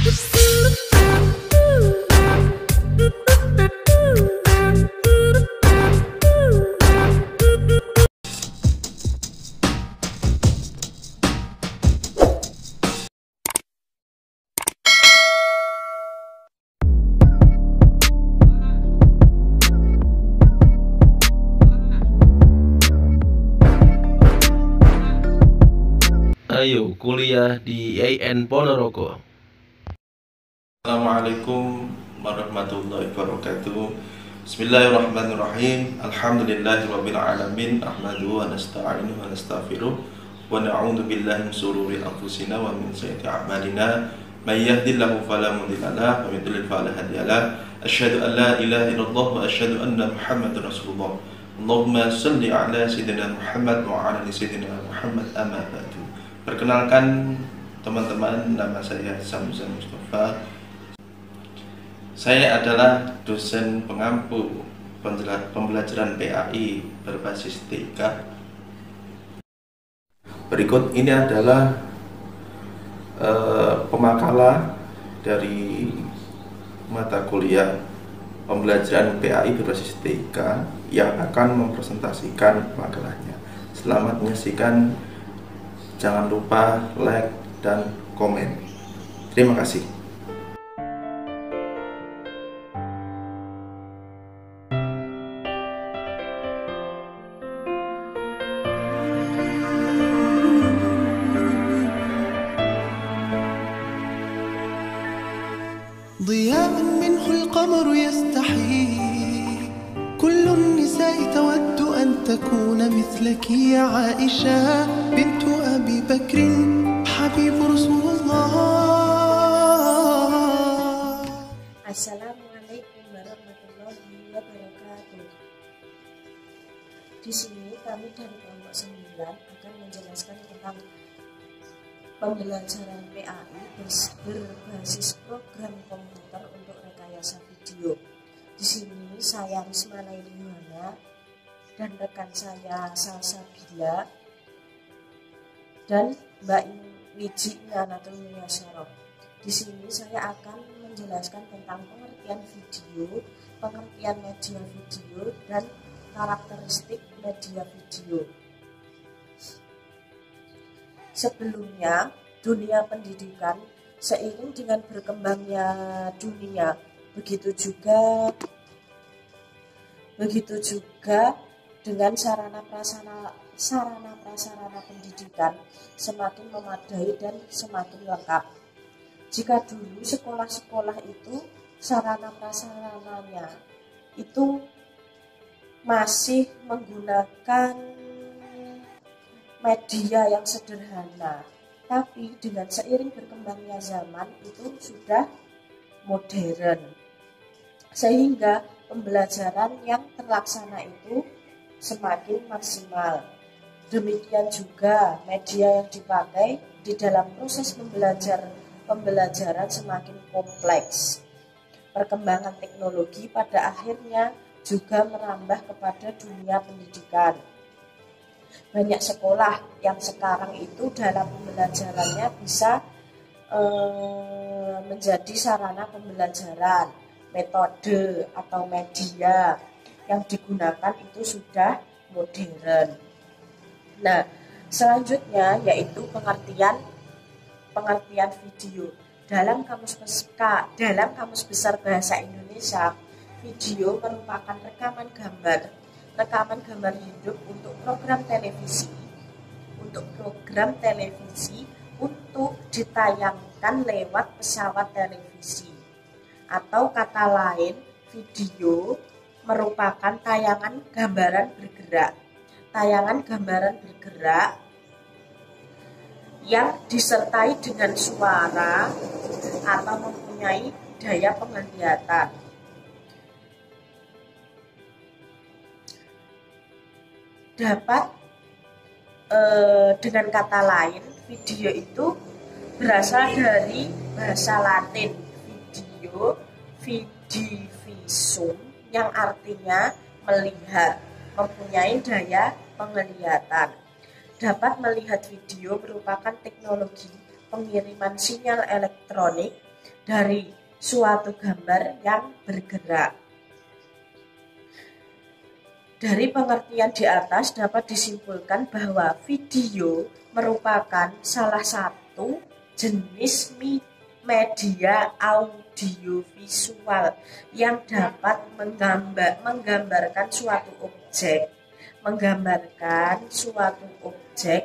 Ayo kuliah di AN Ponorogo. Assalamualaikum warahmatullahi wabarakatuh. Bismillahirrahmanirrahim. Alhamdulillahirabbil alamin. Ahmaduhu wa nasta'inuhu wa nastaghfiruh wa na'udzu billahi min shururi anfusina wa min sayyiati a'malina. May yahdihillahu fala mudilla lahu wa may yudlil fala hadiya lahu. Asyhadu an la ilaha illallah wa asyhadu anna Muhammadar Rasulullah. Allahumma shalli ala sayyidina Muhammad wa ala ali sayyidina Muhammad, amma ba'du. Perkenalkan teman-teman, nama saya Samzan Mustafa. Saya adalah dosen pengampu pembelajaran PAI berbasis TK. Berikut ini adalah pemakalah dari mata kuliah pembelajaran PAI berbasis TK yang akan mempresentasikan makalahnya. Selamat menyaksikan. Jangan lupa like dan komen. Terima kasih. ضياء منه القمر يستحي كل النساء تود أن تكون مثلك يا عائشة بنت أبي بكر حبيب رسول الله. Assalamualaikum warahmatullahi wabarakatuh. Di sini kami dari kelompok 9 akan menjelaskan tentang pembelajaran PAI berbasis program komputer untuk rekayasa video. Di sini saya Risma Laili Yohana dan rekan saya Salsabila dan Mbak Wiji Inanatul Muyasyarah. Di sini saya akan menjelaskan tentang pengertian video, pengertian media video, dan karakteristik media video. Sebelumnya, dunia pendidikan seiring dengan berkembangnya dunia, begitu juga dengan sarana prasarana pendidikan semakin memadai dan semakin lengkap. Jika dulu sekolah-sekolah itu sarana prasarananya itu masih menggunakan media yang sederhana, tapi dengan seiring berkembangnya zaman itu sudah modern, sehingga pembelajaran yang terlaksana itu semakin maksimal. Demikian juga media yang dipakai di dalam proses pembelajaran semakin kompleks. Perkembangan teknologi pada akhirnya juga merambah kepada dunia pendidikan. Banyak sekolah yang sekarang itu dalam pembelajarannya bisa menjadi sarana pembelajaran, metode atau media yang digunakan itu sudah modern. Nah, selanjutnya yaitu pengertian video. Dalam Kamus Besar Bahasa Indonesia, video merupakan rekaman gambar hidup untuk program televisi untuk ditayangkan lewat pesawat televisi. Atau kata lain, video merupakan tayangan gambaran bergerak yang disertai dengan suara atau mempunyai daya penglihatan. Dengan kata lain, video itu berasal dari bahasa Latin vidivisum, yang artinya melihat, mempunyai daya penglihatan. Dapat melihat video merupakan teknologi pengiriman sinyal elektronik dari suatu gambar yang bergerak. Dari pengertian di atas dapat disimpulkan bahwa video merupakan salah satu jenis media audiovisual yang dapat menggambarkan suatu objek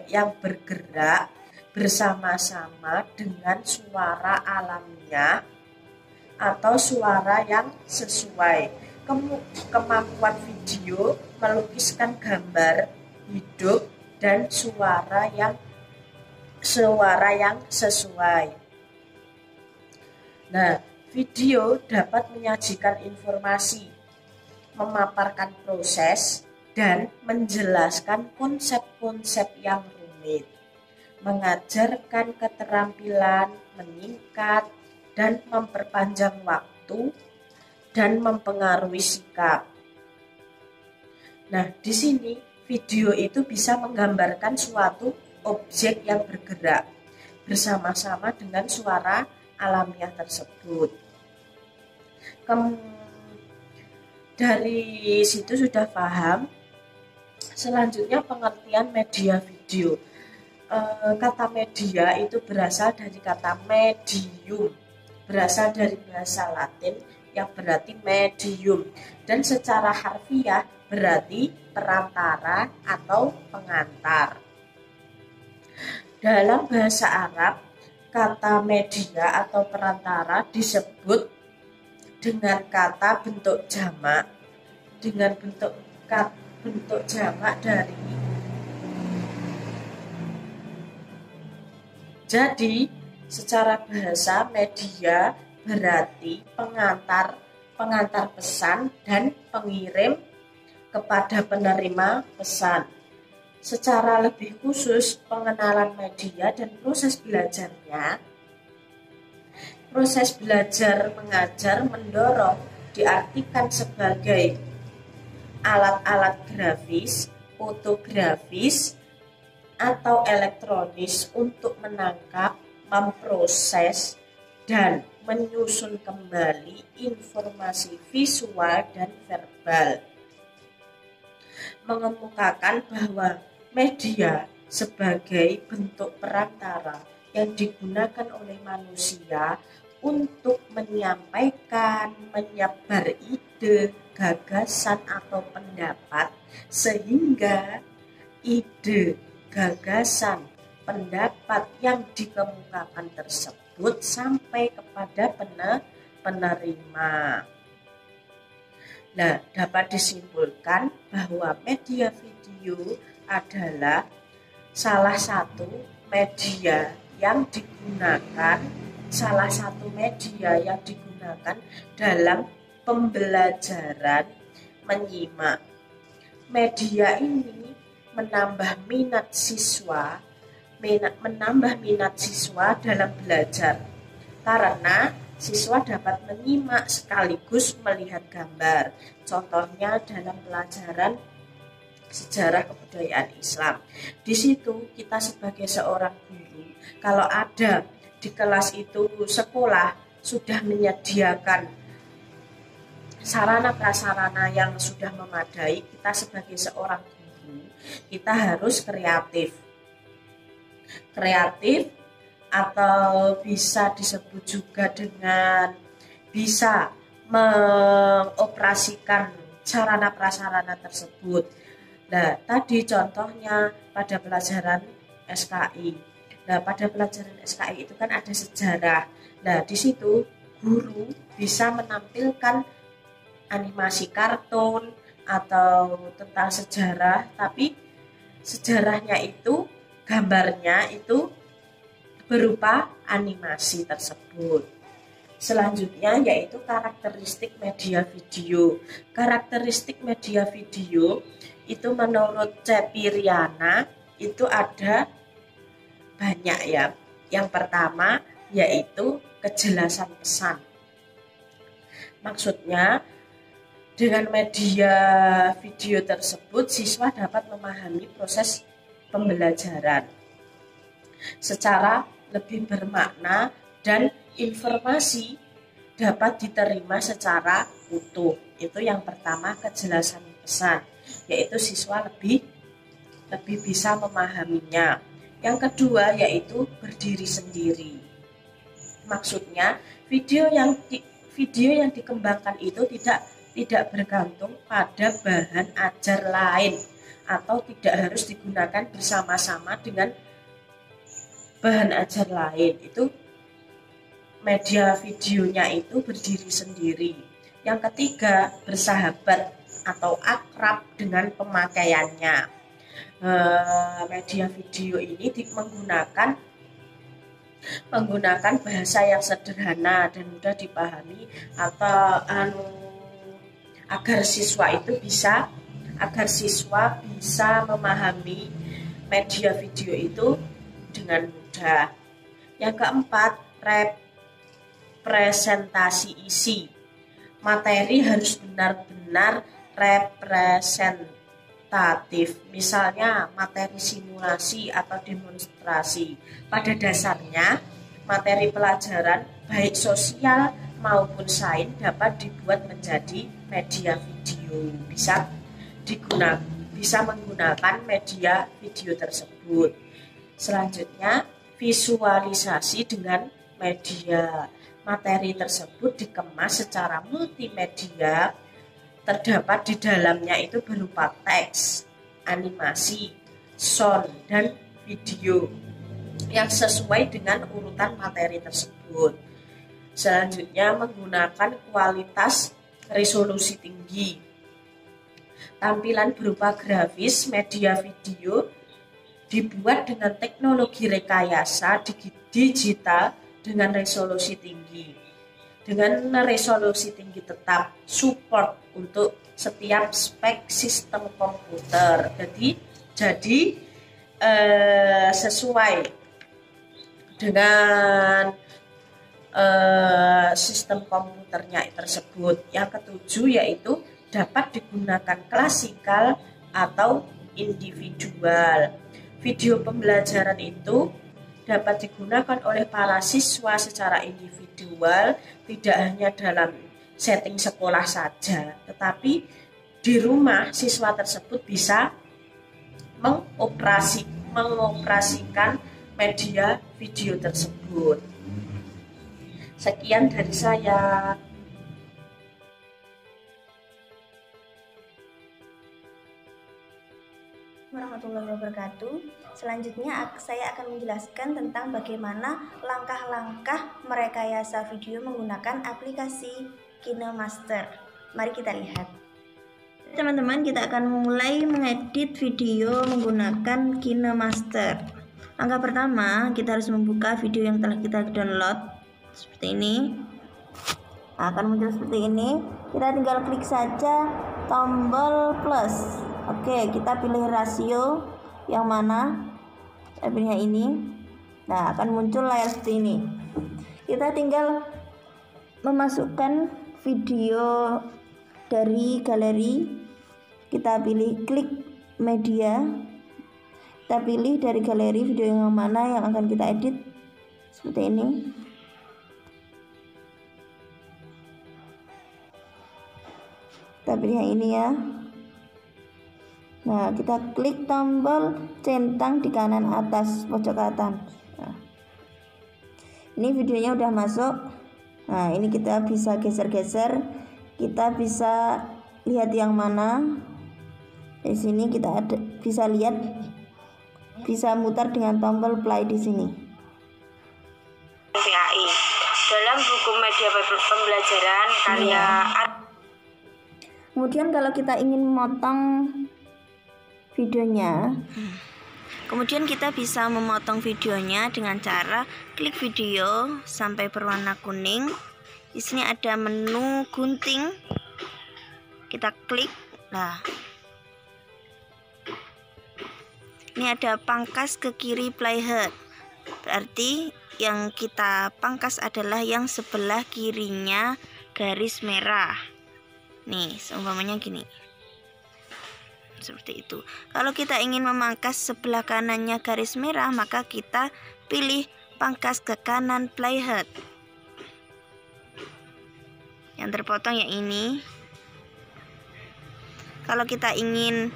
yang bergerak bersama-sama dengan suara alamiah atau suara yang sesuai. Kemampuan video melukiskan gambar hidup dan suara yang sesuai. Nah, video dapat menyajikan informasi, memaparkan proses, dan menjelaskan konsep-konsep yang rumit, mengajarkan keterampilan, meningkat, dan memperpanjang waktu, dan mempengaruhi sikap. Nah, di sini video itu bisa menggambarkan suatu objek yang bergerak bersama-sama dengan suara alamiah tersebut. Dari situ sudah paham. Selanjutnya pengertian media video. Kata media itu berasal dari kata medium, berasal dari bahasa Latin yang berarti medium, dan secara harfiah berarti perantara atau pengantar. Dalam bahasa Arab, kata media atau perantara disebut dengan kata bentuk jamak, dengan bentuk jamak dari. Jadi, secara bahasa media berarti pengantar pesan dan pengirim kepada penerima pesan. Secara lebih khusus, pengenalan media dan proses belajarnya. Proses belajar mengajar mendorong diartikan sebagai alat-alat grafis, fotografis, atau elektronis untuk menangkap, memproses, dan menyusun kembali informasi visual dan verbal. Mengemukakan bahwa media sebagai bentuk perantara yang digunakan oleh manusia untuk menyampaikan, menyebar ide, gagasan, atau pendapat, sehingga ide, gagasan, pendapat yang dikemukakan tersebut sampai kepada penerima. Nah, dapat disimpulkan bahwa media video adalah salah satu media yang digunakan dalam pembelajaran menyimak. Media ini menambah minat siswa dalam belajar, karena siswa dapat menyimak sekaligus melihat gambar. Contohnya dalam pelajaran sejarah kebudayaan Islam. Di situ kita sebagai seorang guru, kalau ada di kelas itu sekolah sudah menyediakan sarana prasarana yang sudah memadai, kita sebagai seorang guru, kita harus kreatif atau bisa disebut juga dengan bisa mengoperasikan sarana prasarana tersebut. Nah, tadi contohnya pada pelajaran SKI. Nah, pada pelajaran SKI itu kan ada sejarah. Nah, di situ guru bisa menampilkan animasi kartun atau tentang sejarah, tapi sejarahnya itu, gambarnya itu berupa animasi tersebut. Selanjutnya yaitu karakteristik media video. Karakteristik media video itu menurut Cepiriana itu ada banyak ya. Yang pertama yaitu kejelasan pesan. Maksudnya dengan media video tersebut siswa dapat memahami proses pembelajaran secara lebih bermakna dan informasi dapat diterima secara utuh. Itu yang pertama, kejelasan pesan, yaitu siswa lebih bisa memahaminya. Yang kedua yaitu berdiri sendiri. Maksudnya video yang dikembangkan itu tidak bergantung pada bahan ajar lain atau tidak harus digunakan bersama-sama dengan bahan ajar lain. Itu media videonya itu berdiri sendiri. Yang ketiga, bersahabat atau akrab dengan pemakaiannya. Media video ini menggunakan bahasa yang sederhana dan mudah dipahami atau agar siswa bisa memahami media video itu dengan mudah. Yang keempat, representasi isi. Materi harus benar-benar representatif. Misalnya materi simulasi atau demonstrasi. Pada dasarnya, materi pelajaran baik sosial maupun sains dapat dibuat menjadi media video. Bisa menggunakan media video tersebut. Selanjutnya, visualisasi dengan media. Materi tersebut dikemas secara multimedia. Terdapat di dalamnya itu berupa teks, animasi, sound, dan video yang sesuai dengan urutan materi tersebut. Selanjutnya, menggunakan kualitas resolusi tinggi. Tampilan berupa grafis media video dibuat dengan teknologi rekayasa digital dengan resolusi tinggi. Dengan resolusi tinggi tetap support untuk setiap spek sistem komputer. Jadi sesuai dengan sistem komputernya tersebut. Yang ketujuh yaitu dapat digunakan klasikal atau individual. Video pembelajaran itu dapat digunakan oleh para siswa secara individual, tidak hanya dalam setting sekolah saja, tetapi di rumah siswa tersebut bisa mengoperasikan media video tersebut. Sekian dari saya. Warahmatullahi wabarakatuh. Selanjutnya saya akan menjelaskan tentang bagaimana langkah-langkah merekayasa video menggunakan aplikasi KineMaster. Mari kita lihat. Teman-teman, kita akan mulai mengedit video menggunakan KineMaster. Langkah pertama, kita harus membuka video yang telah kita download seperti ini. Nah, akan muncul seperti ini. Kita tinggal klik saja tombol plus. Oke, kita pilih rasio yang mana. Saya pilih yang ini. Nah, akan muncul layar seperti ini. Kita tinggal memasukkan video dari galeri. Kita pilih klik media. Kita pilih dari galeri video yang mana yang akan kita edit. Seperti ini. Kita pilih yang ini ya. Nah, kita klik tombol centang di kanan atas pojok kanan. Nah, ini videonya udah masuk. Nah, ini kita bisa geser-geser. Kita bisa lihat yang mana. Di sini kita bisa lihat, bisa mutar dengan tombol play di sini. PAI dalam buku media pembelajaran karya. Kemudian kalau kita ingin memotong videonya, Kemudian kita bisa memotong videonya dengan cara klik video sampai berwarna kuning. Di sini ada menu gunting. Kita klik. Nah, ini ada pangkas ke kiri playhead. Berarti yang kita pangkas adalah yang sebelah kirinya garis merah. Nih, seumpamanya gini. Seperti itu. Kalau kita ingin memangkas sebelah kanannya garis merah, maka kita pilih pangkas ke kanan playhead. Yang terpotong yang ini. Kalau kita ingin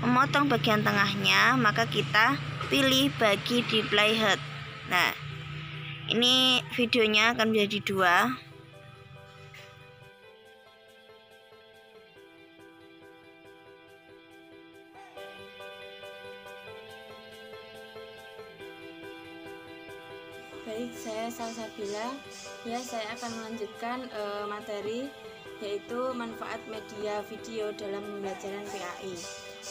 memotong bagian tengahnya, maka kita pilih bagi di playhead. Nah, ini videonya akan menjadi 2. Baik, saya Salsabila. Ya, saya akan melanjutkan materi yaitu manfaat media video dalam pembelajaran PAI.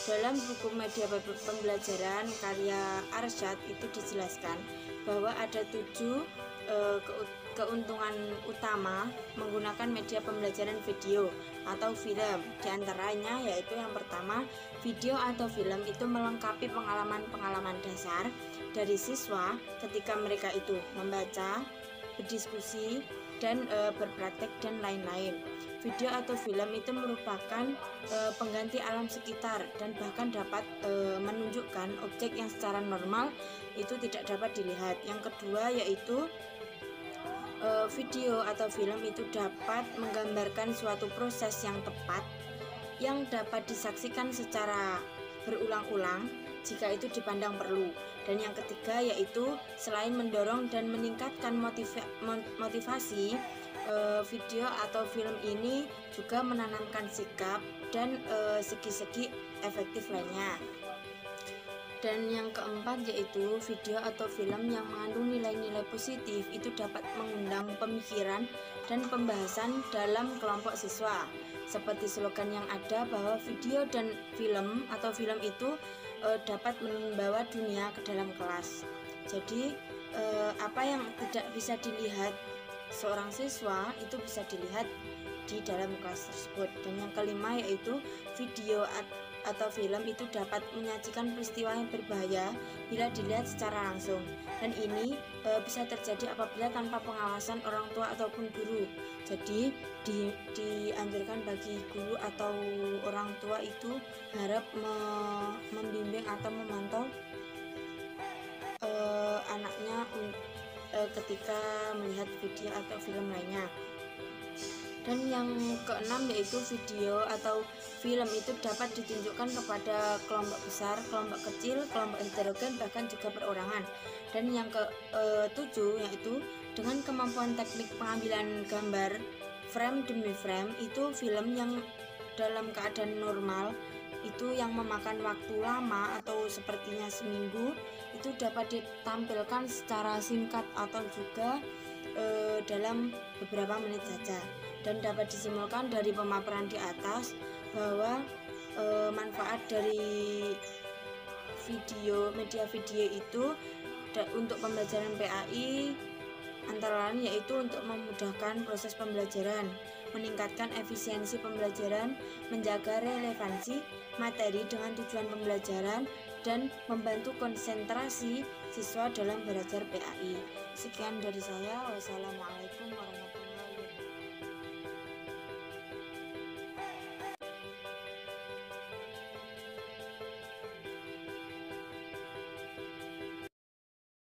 Dalam buku media pembelajaran karya Arsyad itu dijelaskan bahwa ada 7 keuntungan utama menggunakan media pembelajaran video atau film. Di antaranya yaitu yang pertama, video atau film itu melengkapi pengalaman-pengalaman dasar dari siswa ketika mereka itu membaca, berdiskusi, dan berpraktek dan lain-lain. Video atau film itu merupakan pengganti alam sekitar dan bahkan dapat menunjukkan objek yang secara normal itu tidak dapat dilihat. Yang kedua yaitu video atau film itu dapat menggambarkan suatu proses yang tepat yang dapat disaksikan secara berulang-ulang jika itu dipandang perlu. Dan yang ketiga yaitu selain mendorong dan meningkatkan motivasi, video atau film ini juga menanamkan sikap dan segi-segi efektif lainnya. Dan yang keempat yaitu video atau film yang mengandung nilai-nilai positif itu dapat mengundang pemikiran dan pembahasan dalam kelompok siswa. Seperti slogan yang ada bahwa video dan film atau film itu dapat membawa dunia ke dalam kelas. Jadi apa yang tidak bisa dilihat seorang siswa itu bisa dilihat di dalam kelas tersebut. Dan yang kelima yaitu video atau film itu dapat menyajikan peristiwa yang berbahaya bila dilihat secara langsung, dan ini bisa terjadi apabila tanpa pengawasan orang tua ataupun guru. Jadi dianjurkan bagi guru atau orang tua itu harap membimbing atau memantau anaknya ketika melihat video atau film lainnya. Dan yang keenam yaitu video atau film itu dapat ditunjukkan kepada kelompok besar, kelompok kecil, kelompok heterogen, bahkan juga perorangan. Dan yang ketujuh yaitu dengan kemampuan teknik pengambilan gambar frame demi frame, itu film yang dalam keadaan normal itu yang memakan waktu lama atau sepertinya seminggu itu dapat ditampilkan secara singkat atau juga dalam beberapa menit saja. Dan dapat disimpulkan dari pemaparan di atas bahwa manfaat dari media video itu untuk pembelajaran PAI antara lain yaitu untuk memudahkan proses pembelajaran, meningkatkan efisiensi pembelajaran, menjaga relevansi materi dengan tujuan pembelajaran, dan membantu konsentrasi siswa dalam belajar PAI. Sekian dari saya. Wassalamualaikum warahmatullahi wabarakatuh.